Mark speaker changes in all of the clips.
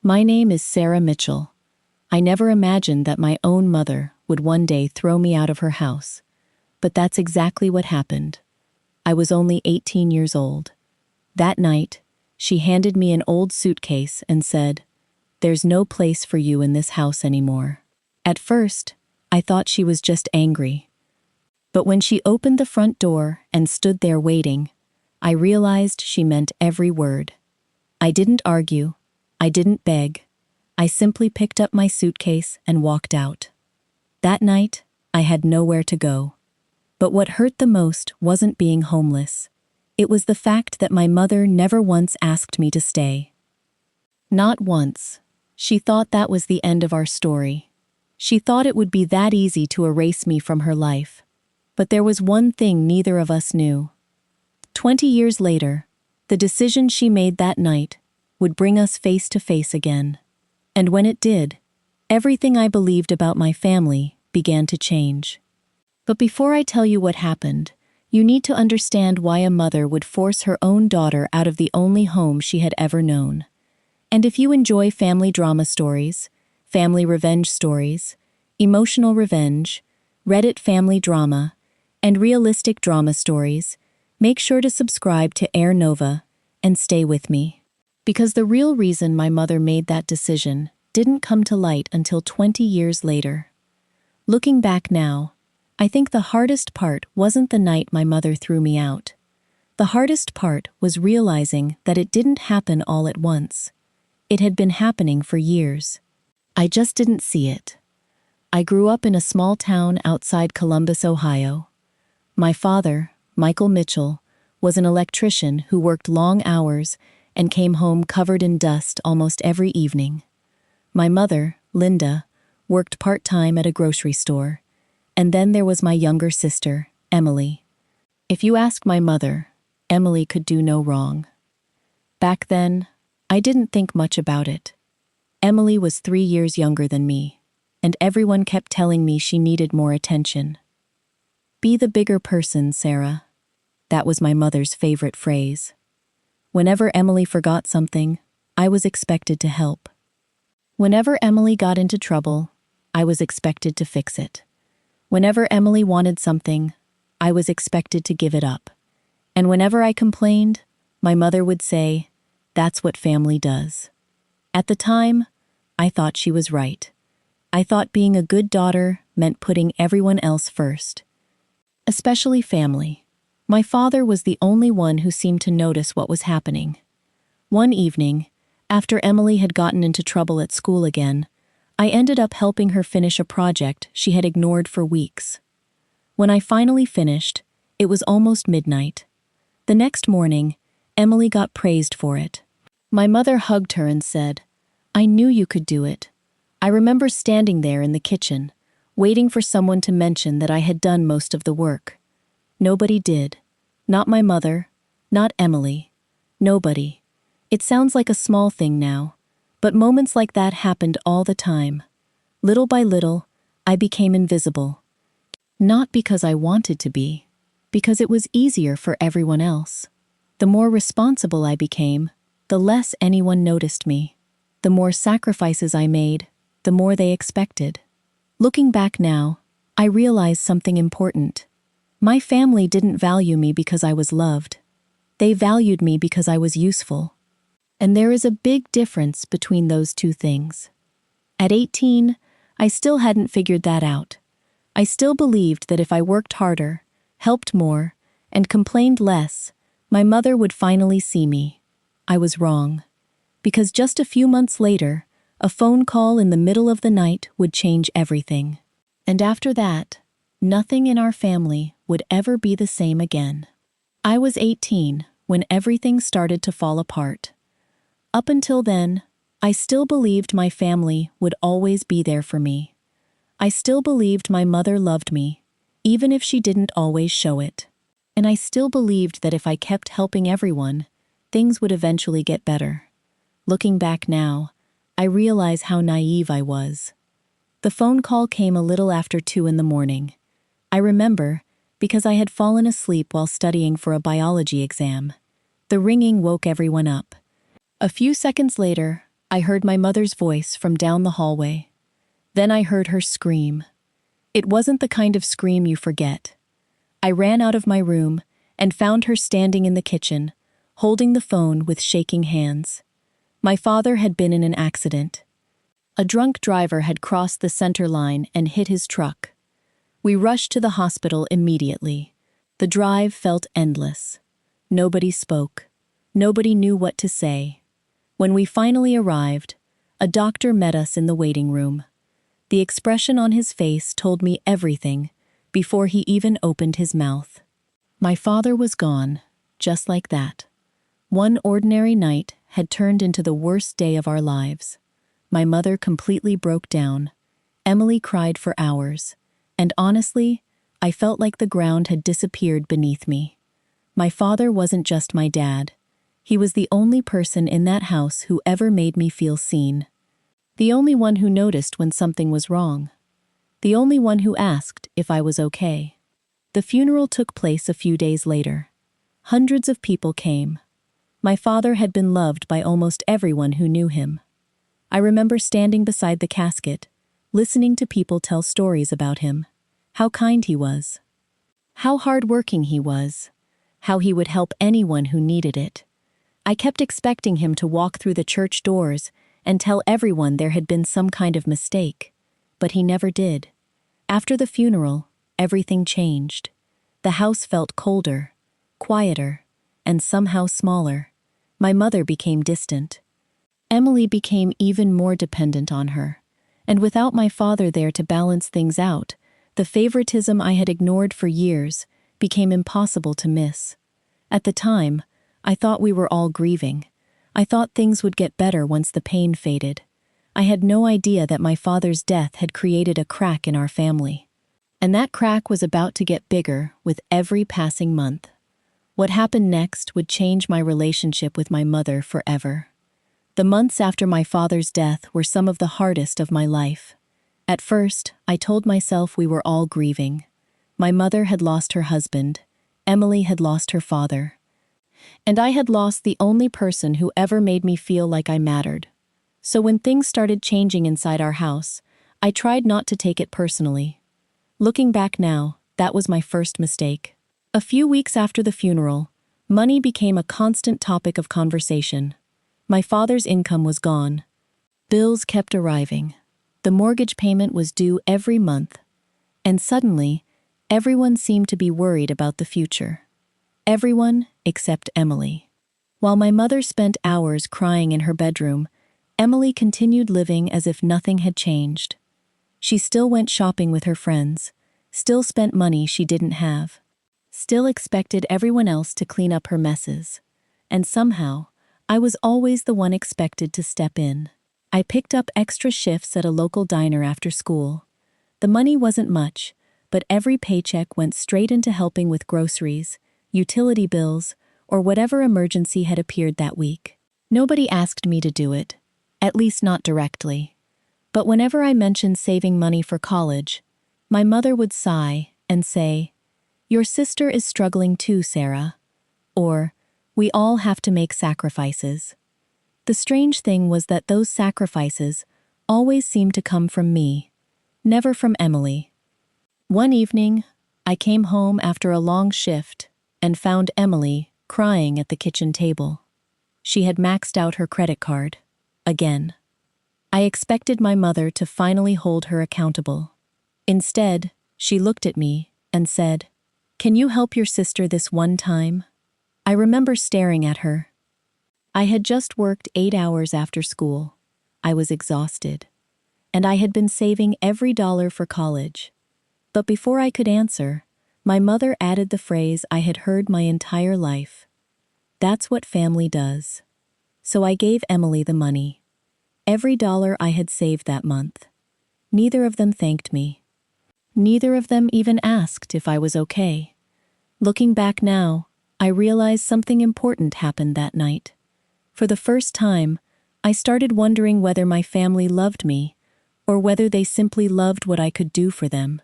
Speaker 1: My name is Sarah Mitchell. I never imagined that my own mother would one day throw me out of her house, but that's exactly what happened. I was only 18 years old. That night, she handed me an old suitcase and said, "There's no place for you in this house anymore." At first, I thought she was just angry. But when she opened the front door and stood there waiting, I realized she meant every word. I didn't argue. I didn't beg. I simply picked up my suitcase and walked out. That night, I had nowhere to go. But what hurt the most wasn't being homeless. It was the fact that my mother never once asked me to stay. Not once. She thought that was the end of our story. She thought it would be that easy to erase me from her life. But there was one thing neither of us knew. 20 years later, the decision she made that night would bring us face to face again. And when it did, everything I believed about my family began to change. But before I tell you what happened, you need to understand why a mother would force her own daughter out of the only home she had ever known. And if you enjoy family drama stories, family revenge stories, emotional revenge, Reddit family drama, and realistic drama stories, make sure to subscribe to HeirNova and stay with me. Because the real reason my mother made that decision didn't come to light until 20 years later. Looking back now, I think the hardest part wasn't the night my mother threw me out. The hardest part was realizing that it didn't happen all at once. It had been happening for years. I just didn't see it. I grew up in a small town outside Columbus, Ohio. My father, Michael Mitchell, was an electrician who worked long hours and came home covered in dust almost every evening. My mother, Linda, worked part-time at a grocery store. And then there was my younger sister, Emily. If you ask my mother, Emily could do no wrong. Back then, I didn't think much about it. Emily was 3 years younger than me, and everyone kept telling me she needed more attention. "Be the bigger person, Sarah." That was my mother's favorite phrase. Whenever Emily forgot something, I was expected to help. Whenever Emily got into trouble, I was expected to fix it. Whenever Emily wanted something, I was expected to give it up. And whenever I complained, my mother would say, "That's what family does." At the time, I thought she was right. I thought being a good daughter meant putting everyone else first. Especially family. My father was the only one who seemed to notice what was happening. One evening, after Emily had gotten into trouble at school again, I ended up helping her finish a project she had ignored for weeks. When I finally finished, it was almost midnight. The next morning, Emily got praised for it. My mother hugged her and said, "I knew you could do it." I remember standing there in the kitchen, waiting for someone to mention that I had done most of the work. Nobody did. Not my mother, not Emily. Nobody. It sounds like a small thing now, but moments like that happened all the time. Little by little, I became invisible. Not because I wanted to be, because it was easier for everyone else. The more responsible I became, the less anyone noticed me. The more sacrifices I made, the more they expected. Looking back now, I realized something important. My family didn't value me because I was loved. They valued me because I was useful. And there is a big difference between those two things. At 18, I still hadn't figured that out. I still believed that if I worked harder, helped more, and complained less, my mother would finally see me. I was wrong. Because just a few months later, a phone call in the middle of the night would change everything. And after that, nothing in our family would ever be the same again. I was 18 when everything started to fall apart. Up until then, I still believed my family would always be there for me. I still believed my mother loved me, even if she didn't always show it. And I still believed that if I kept helping everyone, things would eventually get better. Looking back now, I realize how naive I was. The phone call came a little after 2 in the morning. I remember because I had fallen asleep while studying for a biology exam. The ringing woke everyone up. A few seconds later, I heard my mother's voice from down the hallway. Then I heard her scream. It wasn't the kind of scream you forget. I ran out of my room and found her standing in the kitchen, holding the phone with shaking hands. My father had been in an accident. A drunk driver had crossed the center line and hit his truck. We rushed to the hospital immediately. The drive felt endless. Nobody spoke. Nobody knew what to say. When we finally arrived, a doctor met us in the waiting room. The expression on his face told me everything before he even opened his mouth. My father was gone, just like that. One ordinary night had turned into the worst day of our lives. My mother completely broke down. Emily cried for hours. And honestly, I felt like the ground had disappeared beneath me. My father wasn't just my dad. He was the only person in that house who ever made me feel seen. The only one who noticed when something was wrong. The only one who asked if I was okay. The funeral took place a few days later. Hundreds of people came. My father had been loved by almost everyone who knew him. I remember standing beside the casket, listening to people tell stories about him. How kind he was. How hardworking he was. How he would help anyone who needed it. I kept expecting him to walk through the church doors and tell everyone there had been some kind of mistake. But he never did. After the funeral, everything changed. The house felt colder, quieter, and somehow smaller. My mother became distant. Emily became even more dependent on her. And without my father there to balance things out, the favoritism I had ignored for years became impossible to miss. At the time, I thought we were all grieving. I thought things would get better once the pain faded. I had no idea that my father's death had created a crack in our family. And that crack was about to get bigger with every passing month. What happened next would change my relationship with my mother forever. The months after my father's death were some of the hardest of my life. At first, I told myself we were all grieving. My mother had lost her husband. Emily had lost her father. And I had lost the only person who ever made me feel like I mattered. So when things started changing inside our house, I tried not to take it personally. Looking back now, that was my first mistake. A few weeks after the funeral, money became a constant topic of conversation. My father's income was gone. Bills kept arriving. The mortgage payment was due every month. And suddenly, everyone seemed to be worried about the future. Everyone except Emily. While my mother spent hours crying in her bedroom, Emily continued living as if nothing had changed. She still went shopping with her friends, still spent money she didn't have, still expected everyone else to clean up her messes. And somehow, I was always the one expected to step in. I picked up extra shifts at a local diner after school. The money wasn't much, but every paycheck went straight into helping with groceries, utility bills, or whatever emergency had appeared that week. Nobody asked me to do it, at least not directly. But whenever I mentioned saving money for college, my mother would sigh and say, "Your sister is struggling too, Sarah." Or, "We all have to make sacrifices." The strange thing was that those sacrifices always seemed to come from me, never from Emily. One evening, I came home after a long shift and found Emily crying at the kitchen table. She had maxed out her credit card. Again. I expected my mother to finally hold her accountable. Instead, she looked at me and said, "Can you help your sister this one time?" I remember staring at her. I had just worked 8 hours after school. I was exhausted. And I had been saving every dollar for college. But before I could answer, my mother added the phrase I had heard my entire life. "That's what family does." So I gave Emily the money. Every dollar I had saved that month. Neither of them thanked me. Neither of them even asked if I was okay. Looking back now, I realized something important happened that night. For the first time, I started wondering whether my family loved me, or whether they simply loved what I could do for them.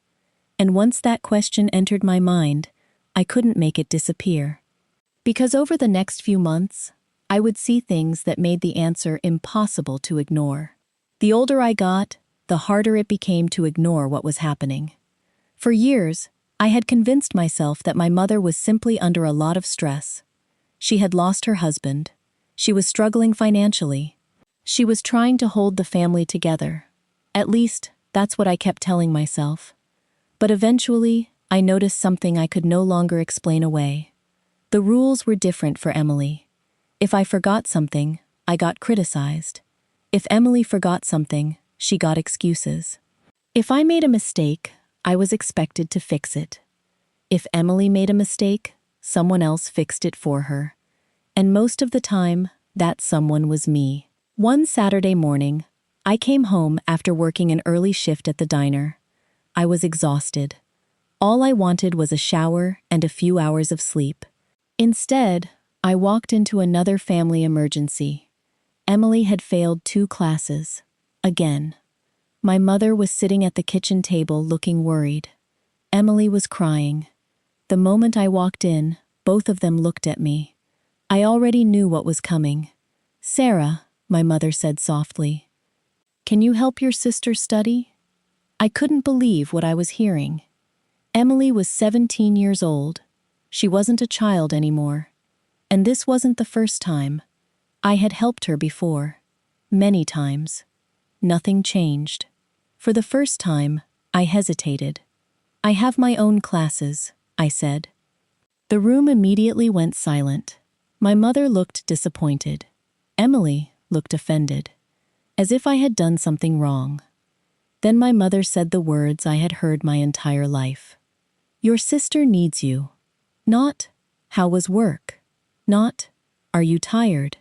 Speaker 1: And once that question entered my mind, I couldn't make it disappear. Because over the next few months, I would see things that made the answer impossible to ignore. The older I got, the harder it became to ignore what was happening. For years, I had convinced myself that my mother was simply under a lot of stress. She had lost her husband. She was struggling financially. She was trying to hold the family together. At least, that's what I kept telling myself. But eventually, I noticed something I could no longer explain away. The rules were different for Emily. If I forgot something, I got criticized. If Emily forgot something, she got excuses. If I made a mistake, I was expected to fix it. If Emily made a mistake, someone else fixed it for her. And most of the time, that someone was me. One Saturday morning, I came home after working an early shift at the diner. I was exhausted. All I wanted was a shower and a few hours of sleep. Instead, I walked into another family emergency. Emily had failed 2 classes. Again. My mother was sitting at the kitchen table looking worried. Emily was crying. The moment I walked in, both of them looked at me. I already knew what was coming. "Sarah," my mother said softly, "can you help your sister study?" I couldn't believe what I was hearing. Emily was 17 years old. She wasn't a child anymore. And this wasn't the first time. I had helped her before. Many times. Nothing changed. For the first time, I hesitated. "I have my own classes," I said. The room immediately went silent. My mother looked disappointed. Emily looked offended, as if I had done something wrong. Then my mother said the words I had heard my entire life. "Your sister needs you." Not, "How was work?" Not, "Are you tired?"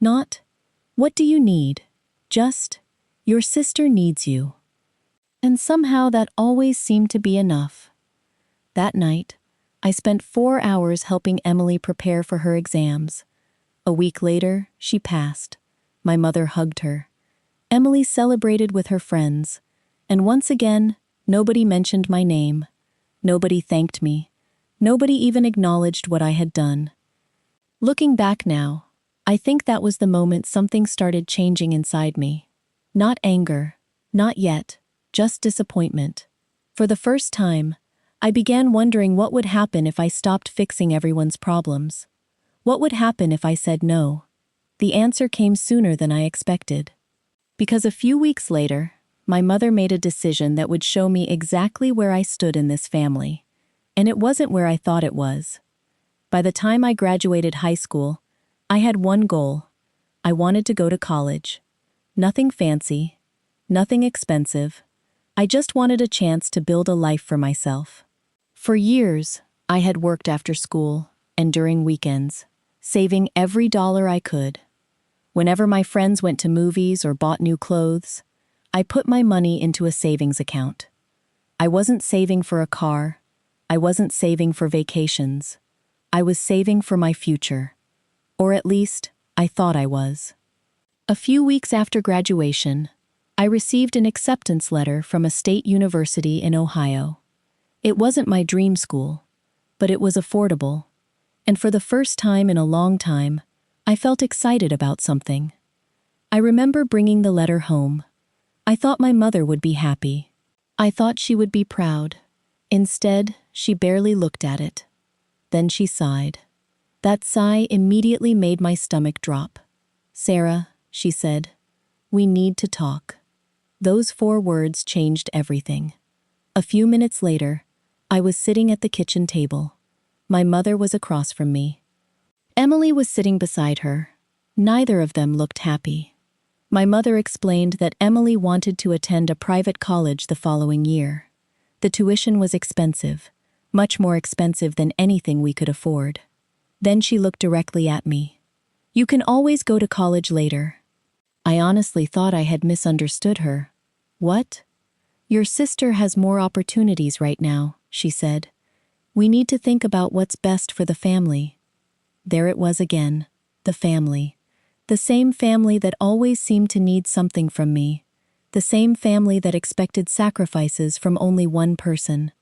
Speaker 1: Not, "What do you need?" Just, "Your sister needs you." And somehow that always seemed to be enough. That night, I spent 4 hours helping Emily prepare for her exams. A week later, she passed. My mother hugged her. Emily celebrated with her friends. And once again, nobody mentioned my name. Nobody thanked me. Nobody even acknowledged what I had done. Looking back now, I think that was the moment something started changing inside me. Not anger, not yet, just disappointment. For the first time, I began wondering what would happen if I stopped fixing everyone's problems. What would happen if I said no? The answer came sooner than I expected. Because a few weeks later, my mother made a decision that would show me exactly where I stood in this family. And it wasn't where I thought it was. By the time I graduated high school, I had one goal. I wanted to go to college. Nothing fancy, nothing expensive. I just wanted a chance to build a life for myself. For years, I had worked after school and during weekends, saving every dollar I could. Whenever my friends went to movies or bought new clothes, I put my money into a savings account. I wasn't saving for a car. I wasn't saving for vacations. I was saving for my future. Or at least, I thought I was. A few weeks after graduation, I received an acceptance letter from a state university in Ohio. It wasn't my dream school, but it was affordable. And for the first time in a long time, I felt excited about something. I remember bringing the letter home. I thought my mother would be happy. I thought she would be proud. Instead, she barely looked at it. Then she sighed. That sigh immediately made my stomach drop. "Sarah," she said, "we need to talk." Those 4 words changed everything. A few minutes later, I was sitting at the kitchen table. My mother was across from me. Emily was sitting beside her. Neither of them looked happy. My mother explained that Emily wanted to attend a private college the following year. The tuition was expensive, much more expensive than anything we could afford. Then she looked directly at me. "You can always go to college later." I honestly thought I had misunderstood her. "What?" "Your sister has more opportunities right now," she said. "We need to think about what's best for the family." There it was again, the family. The same family that always seemed to need something from me. The same family that expected sacrifices from only one person.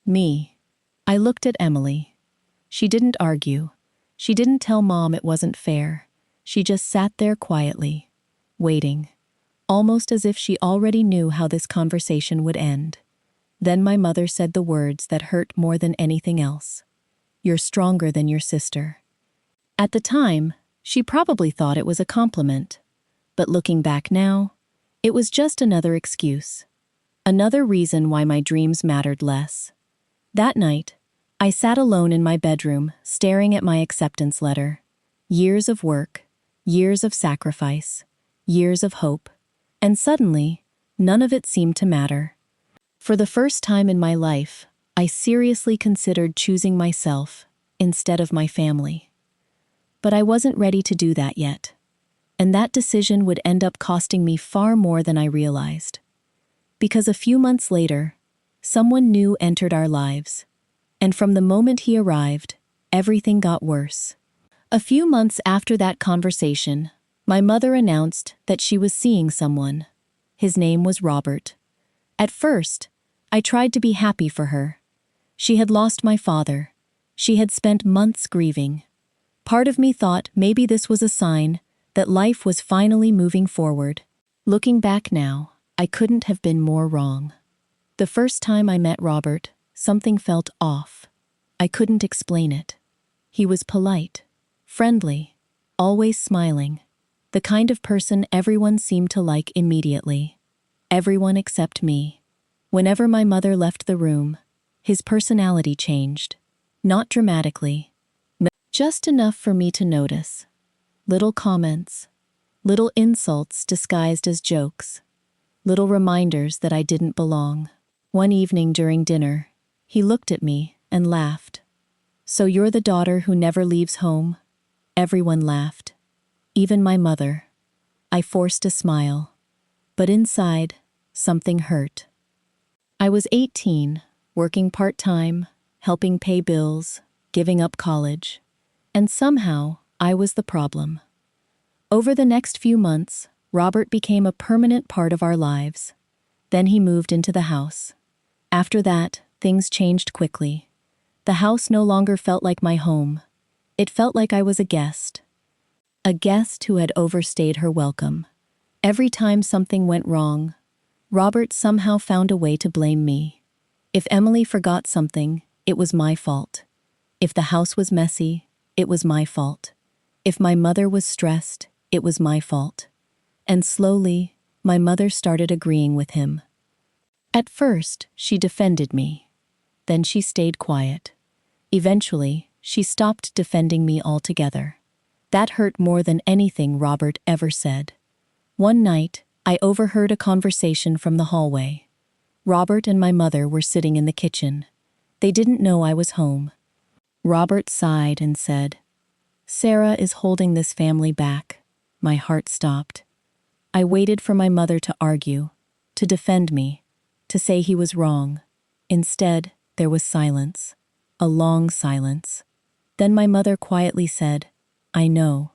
Speaker 1: Me. I looked at Emily. She didn't argue. She didn't tell Mom it wasn't fair. She just sat there quietly, waiting, almost as if she already knew how this conversation would end. Then my mother said the words that hurt more than anything else. "You're stronger than your sister." At the time, she probably thought it was a compliment. But looking back now, it was just another excuse. Another reason why my dreams mattered less. That night, I sat alone in my bedroom, staring at my acceptance letter. Years of work, years of sacrifice, years of hope, and suddenly, none of it seemed to matter. For the first time in my life, I seriously considered choosing myself instead of my family. But I wasn't ready to do that yet. And that decision would end up costing me far more than I realized. Because a few months later, someone new entered our lives. And from the moment he arrived, everything got worse. A few months after that conversation, my mother announced that she was seeing someone. His name was Robert. At first, I tried to be happy for her. She had lost my father. She had spent months grieving. Part of me thought maybe this was a sign that life was finally moving forward. Looking back now, I couldn't have been more wrong. The first time I met Robert, something felt off. I couldn't explain it. He was polite, friendly, always smiling, the kind of person everyone seemed to like immediately. Everyone except me. Whenever my mother left the room, his personality changed. Not dramatically, just enough for me to notice. Little comments, little insults disguised as jokes, little reminders that I didn't belong. One evening during dinner, he looked at me and laughed. "So you're the daughter who never leaves home?" Everyone laughed, even my mother. I forced a smile, but inside, something hurt. I was 18, working part-time, helping pay bills, giving up college, and somehow I was the problem. Over the next few months, Robert became a permanent part of our lives. Then he moved into the house. After that, things changed quickly. The house no longer felt like my home. It felt like I was a guest. A guest who had overstayed her welcome. Every time something went wrong, Robert somehow found a way to blame me. If Emily forgot something, it was my fault. If the house was messy, it was my fault. If my mother was stressed, it was my fault. And slowly, my mother started agreeing with him. At first, she defended me. Then she stayed quiet. Eventually, she stopped defending me altogether. That hurt more than anything Robert ever said. One night, I overheard a conversation from the hallway. Robert and my mother were sitting in the kitchen. They didn't know I was home. Robert sighed and said, "Sarah is holding this family back." My heart stopped. I waited for my mother to argue, to defend me, to say he was wrong. Instead, there was silence, a long silence. Then my mother quietly said, "I know.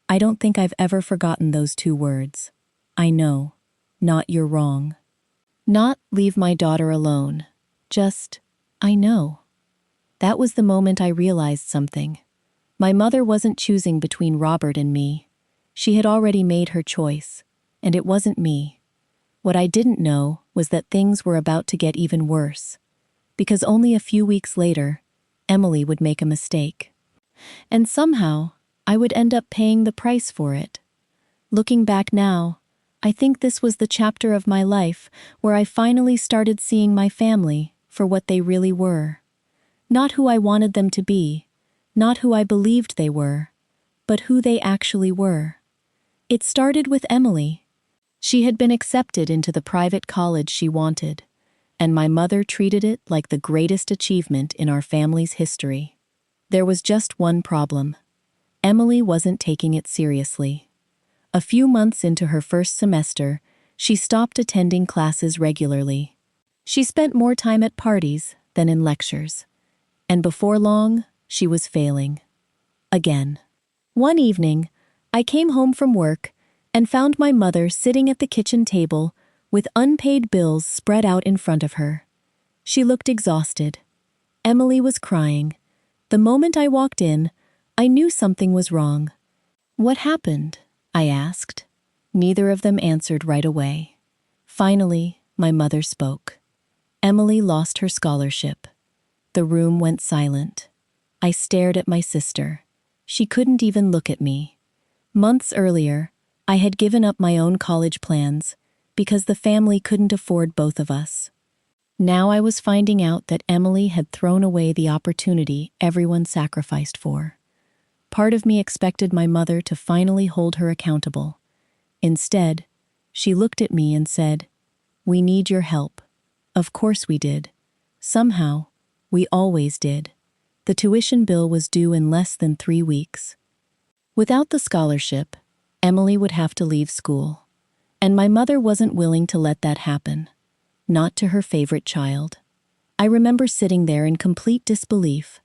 Speaker 1: I don't think I've ever forgotten those 2 words. I know. Not you're wrong. Not leave my daughter alone. Just, I know." That was the moment I realized something. My mother wasn't choosing between Robert and me. She had already made her choice, and it wasn't me. What I didn't know was that things were about to get even worse, because only a few weeks later, Emily would make a mistake. And somehow, I would end up paying the price for it. Looking back now, I think this was the chapter of my life where I finally started seeing my family for what they really were. Not who I wanted them to be, not who I believed they were, but who they actually were. It started with Emily. She had been accepted into the private college she wanted, and my mother treated it like the greatest achievement in our family's history. There was just one problem. Emily wasn't taking it seriously. A few months into her first semester, she stopped attending classes regularly. She spent more time at parties than in lectures. And before long, she was failing. Again. One evening, I came home from work and found my mother sitting at the kitchen table with unpaid bills spread out in front of her. She looked exhausted. Emily was crying. The moment I walked in, I knew something was wrong. "What happened?" I asked. Neither of them answered right away. Finally, my mother spoke. Emily lost her scholarship. The room went silent. I stared at my sister. She couldn't even look at me. Months earlier, I had given up my own college plans because the family couldn't afford both of us. Now I was finding out that Emily had thrown away the opportunity everyone sacrificed for. Part of me expected my mother to finally hold her accountable. Instead, she looked at me and said, "We need your help." Of course we did. Somehow, we always did. The tuition bill was due in less than 3 weeks. Without the scholarship, Emily would have to leave school. And my mother wasn't willing to let that happen. Not to her favorite child. I remember sitting there in complete disbelief.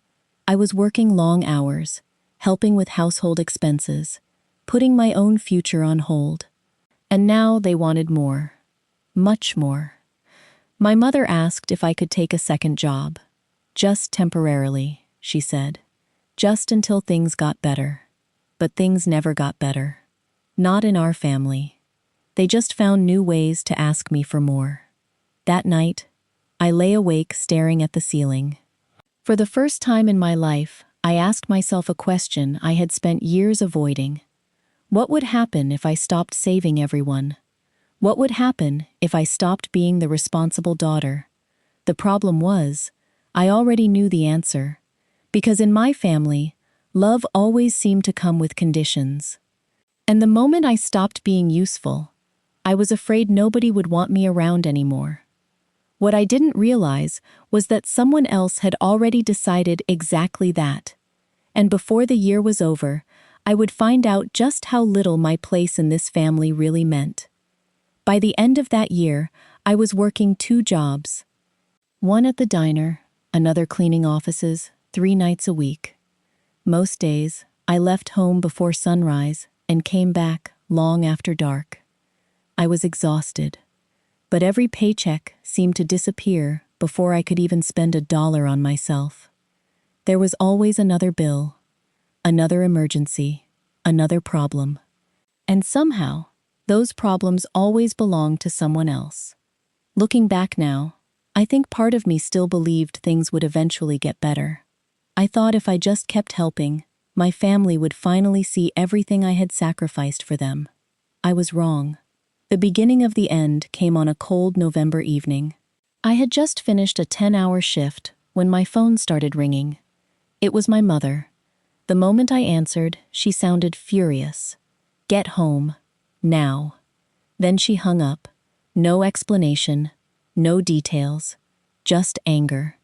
Speaker 1: I was working long hours, helping with household expenses, putting my own future on hold. And now they wanted more. Much more. My mother asked if I could take a second job. "Just temporarily," she said. "Just until things got better." But things never got better. Not in our family. They just found new ways to ask me for more. That night, I lay awake staring at the ceiling. For the first time in my life, I asked myself a question I had spent years avoiding. What would happen if I stopped saving everyone? What would happen if I stopped being the responsible daughter? The problem was, I already knew the answer. Because in my family, love always seemed to come with conditions. And the moment I stopped being useful, I was afraid nobody would want me around anymore. What I didn't realize was that someone else had already decided exactly that. And before the year was over, I would find out just how little my place in this family really meant. By the end of that year, I was working 2 jobs. One at the diner, another cleaning offices, 3 nights a week. Most days, I left home before sunrise and came back long after dark. I was exhausted, but every paycheck seemed to disappear before I could even spend $1 on myself. There was always another bill, another emergency, another problem. And somehow, those problems always belonged to someone else. Looking back now, I think part of me still believed things would eventually get better. I thought if I just kept helping, my family would finally see everything I had sacrificed for them. I was wrong. The beginning of the end came on a cold November evening. I had just finished a 10-hour shift when my phone started ringing. It was my mother. The moment I answered, she sounded furious. "Get home. Now." Then she hung up. No explanation, no details, just anger.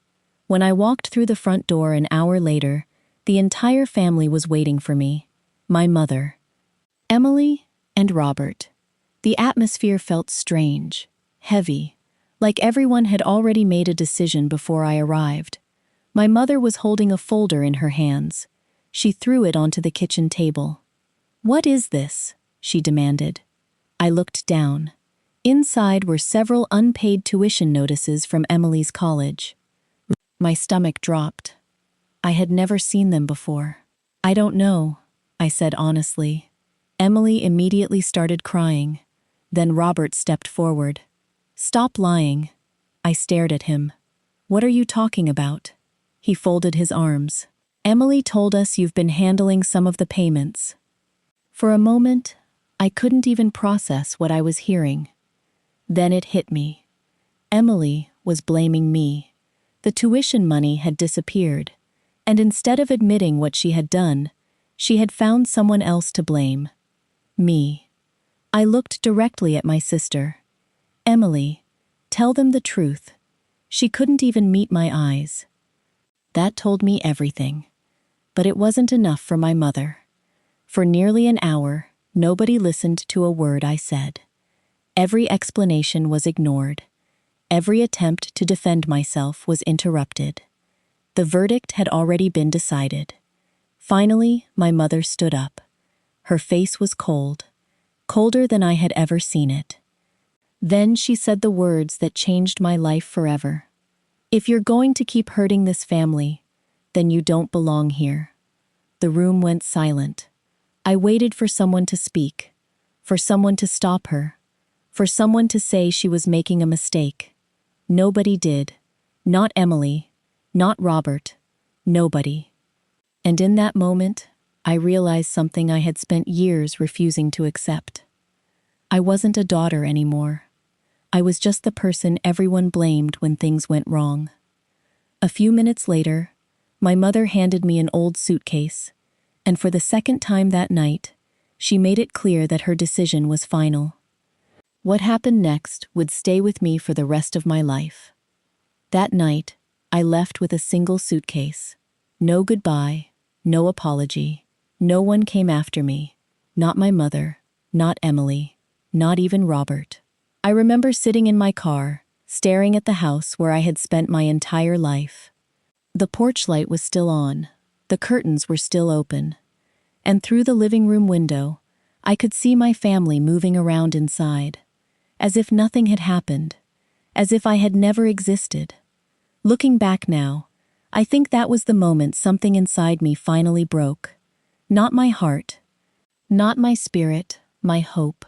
Speaker 1: When I walked through the front door an hour later, the entire family was waiting for me. My mother, Emily, and Robert. The atmosphere felt strange, heavy, like everyone had already made a decision before I arrived. My mother was holding a folder in her hands. She threw it onto the kitchen table. "What is this?" she demanded. I looked down. Inside were several unpaid tuition notices from Emily's college. My stomach dropped. I had never seen them before. "I don't know," I said honestly. Emily immediately started crying. Then Robert stepped forward. "Stop lying." I stared at him. "What are you talking about?" He folded his arms. "Emily told us you've been handling some of the payments." For a moment, I couldn't even process what I was hearing. Then it hit me. Emily was blaming me. The tuition money had disappeared, and instead of admitting what she had done, she had found someone else to blame. Me. I looked directly at my sister. "Emily, tell them the truth." She couldn't even meet my eyes. That told me everything. But it wasn't enough for my mother. For nearly an hour, nobody listened to a word I said. Every explanation was ignored. Every attempt to defend myself was interrupted. The verdict had already been decided. Finally, my mother stood up. Her face was cold, colder than I had ever seen it. Then she said the words that changed my life forever. "If you're going to keep hurting this family, then you don't belong here." The room went silent. I waited for someone to speak, for someone to stop her, for someone to say she was making a mistake. Nobody did. Not Emily, not Robert, nobody. And in that moment, I realized something I had spent years refusing to accept. I wasn't a daughter anymore. I was just the person everyone blamed when things went wrong. A few minutes later, my mother handed me an old suitcase, and for the second time that night, she made it clear that her decision was final. What happened next would stay with me for the rest of my life. That night, I left with a single suitcase. No goodbye, no apology. No one came after me. Not my mother, not Emily, not even Robert. I remember sitting in my car, staring at the house where I had spent my entire life. The porch light was still on, the curtains were still open, and through the living room window, I could see my family moving around inside, as if nothing had happened, as if I had never existed. Looking back now, I think that was the moment something inside me finally broke. Not my heart, not my spirit, my hope.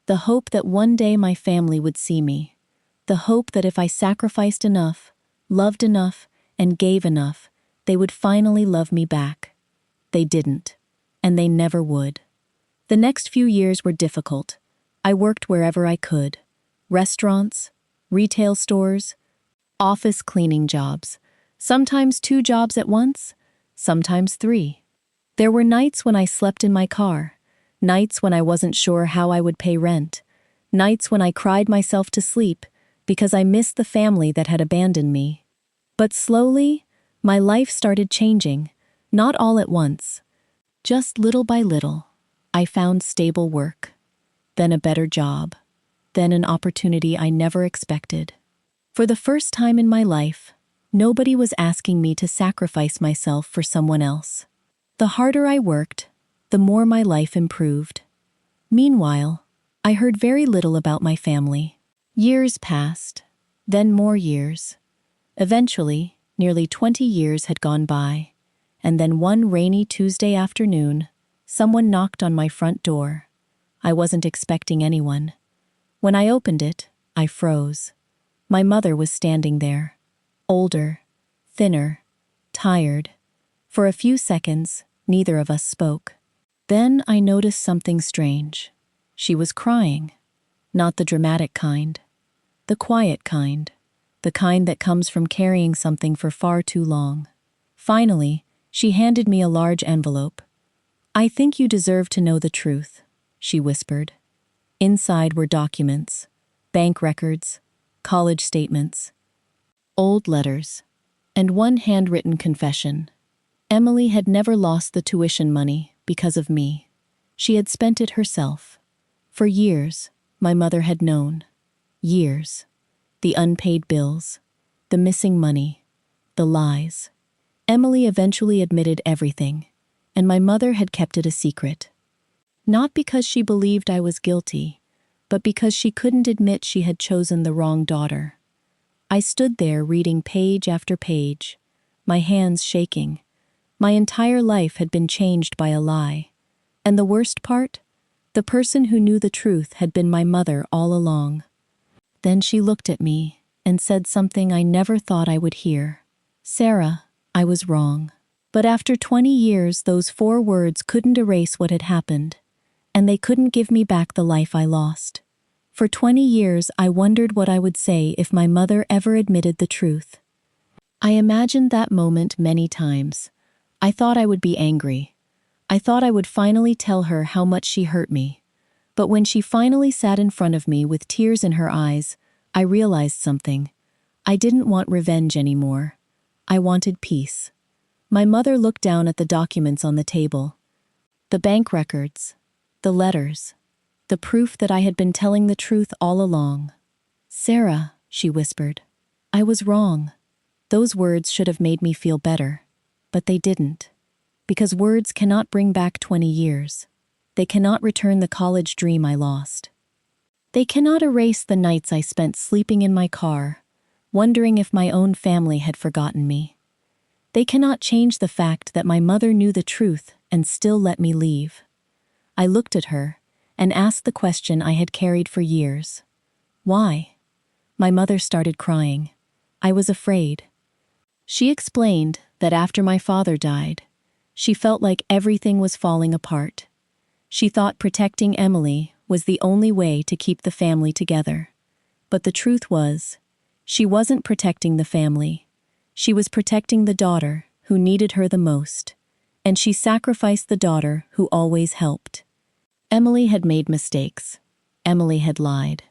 Speaker 1: The hope that one day my family would see me. The hope that if I sacrificed enough, loved enough, and gave enough, they would finally love me back. They didn't, and they never would. The next few years were difficult. I worked wherever I could. Restaurants, retail stores, office cleaning jobs. Sometimes 2 jobs at once, sometimes 3. There were nights when I slept in my car, nights when I wasn't sure how I would pay rent, nights when I cried myself to sleep because I missed the family that had abandoned me. But slowly, my life started changing, not all at once. Just little by little, I found stable work, then a better job, then an opportunity I never expected. For the first time in my life, nobody was asking me to sacrifice myself for someone else. The harder I worked, the more my life improved. Meanwhile, I heard very little about my family. Years passed, then more years. Eventually, nearly 20 years had gone by, and then one rainy Tuesday afternoon, someone knocked on my front door. I wasn't expecting anyone. When I opened it, I froze. My mother was standing there, older, thinner, tired. For a few seconds, neither of us spoke. Then I noticed something strange. She was crying. Not the dramatic kind. The quiet kind. The kind that comes from carrying something for far too long. Finally, she handed me a large envelope. "I think you deserve to know the truth," she whispered. Inside were documents, bank records, college statements, old letters, and one handwritten confession. Emily had never lost the tuition money because of me. She had spent it herself. For years, my mother had known. Years. The unpaid bills, the missing money, the lies. Emily eventually admitted everything, and my mother had kept it a secret. Not because she believed I was guilty, but because she couldn't admit she had chosen the wrong daughter. I stood there reading page after page, my hands shaking. My entire life had been changed by a lie. And the worst part? The person who knew the truth had been my mother all along. Then she looked at me and said something I never thought I would hear. "Sarah, I was wrong." But after 20 years, those 4 words couldn't erase what had happened, and they couldn't give me back the life I lost. For 20 years, I wondered what I would say if my mother ever admitted the truth. I imagined that moment many times. I thought I would be angry. I thought I would finally tell her how much she hurt me. But when she finally sat in front of me with tears in her eyes, I realized something. I didn't want revenge anymore. I wanted peace. My mother looked down at the documents on the table. The bank records, the letters, the proof that I had been telling the truth all along. "Sarah," she whispered, "I was wrong." Those words should have made me feel better, but they didn't. Because words cannot bring back 20 years. They cannot return the college dream I lost. They cannot erase the nights I spent sleeping in my car, wondering if my own family had forgotten me. They cannot change the fact that my mother knew the truth and still let me leave. I looked at her and asked the question I had carried for years. Why? My mother started crying. I was afraid. She explained that after my father died, she felt like everything was falling apart. She thought protecting Emily was the only way to keep the family together. But the truth was, she wasn't protecting the family. She was protecting the daughter who needed her the most, and she sacrificed the daughter who always helped. Emily had made mistakes. Emily had lied.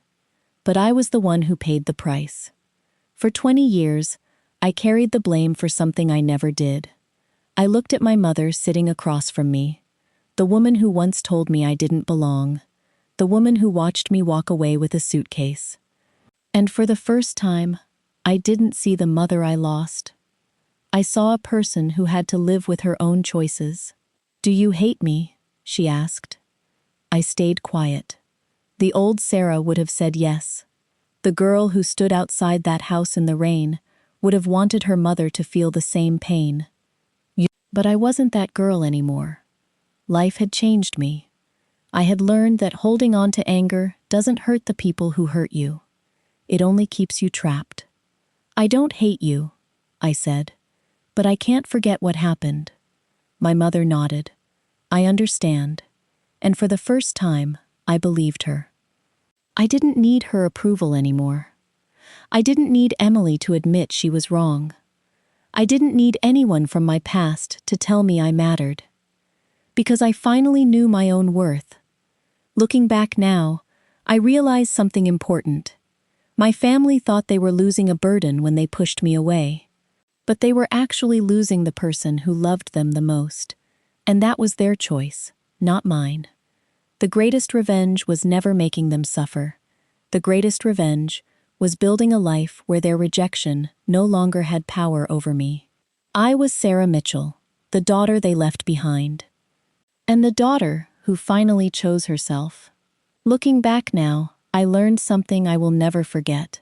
Speaker 1: But I was the one who paid the price. For 20 years, I carried the blame for something I never did. I looked at my mother sitting across from me, the woman who once told me I didn't belong, the woman who watched me walk away with a suitcase. And for the first time, I didn't see the mother I lost. I saw a person who had to live with her own choices. "Do you hate me?" she asked. I stayed quiet. The old Sarah would have said yes. The girl who stood outside that house in the rain would have wanted her mother to feel the same pain. But I wasn't that girl anymore. Life had changed me. I had learned that holding on to anger doesn't hurt the people who hurt you. It only keeps you trapped. "I don't hate you," I said, "but I can't forget what happened." My mother nodded. "I understand." And for the first time, I believed her. I didn't need her approval anymore. I didn't need Emily to admit she was wrong. I didn't need anyone from my past to tell me I mattered. Because I finally knew my own worth. Looking back now, I realized something important. My family thought they were losing a burden when they pushed me away. But they were actually losing the person who loved them the most. And that was their choice, not mine. The greatest revenge was never making them suffer. The greatest revenge was building a life where their rejection no longer had power over me. I was Sarah Mitchell, the daughter they left behind. And the daughter who finally chose herself. Looking back now, I learned something I will never forget.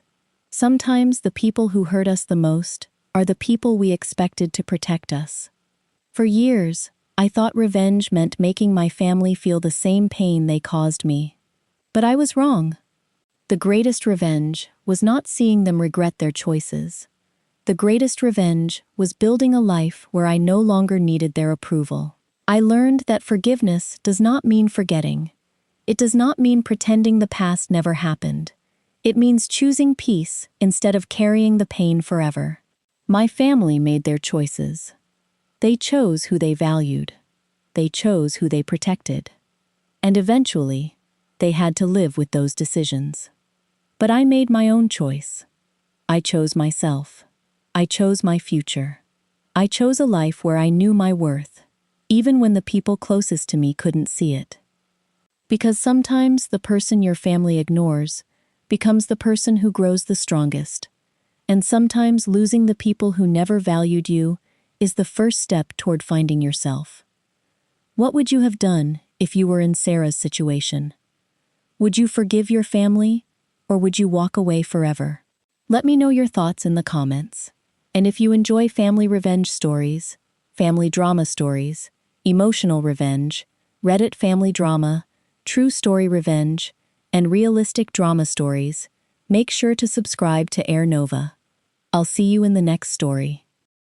Speaker 1: Sometimes the people who hurt us the most are the people we expected to protect us. For years, I thought revenge meant making my family feel the same pain they caused me. But I was wrong. The greatest revenge was not seeing them regret their choices. The greatest revenge was building a life where I no longer needed their approval. I learned that forgiveness does not mean forgetting. It does not mean pretending the past never happened. It means choosing peace instead of carrying the pain forever. My family made their choices. They chose who they valued. They chose who they protected. And eventually, they had to live with those decisions. But I made my own choice. I chose myself. I chose my future. I chose a life where I knew my worth, even when the people closest to me couldn't see it. Because sometimes the person your family ignores becomes the person who grows the strongest. And sometimes losing the people who never valued you is the first step toward finding yourself. What would you have done if you were in Sarah's situation? Would you forgive your family, or would you walk away forever? Let me know your thoughts in the comments. And if you enjoy family revenge stories, family drama stories, emotional revenge, Reddit family drama, true story revenge, and realistic drama stories, make sure to subscribe to HeirNova. I'll see you in the next story.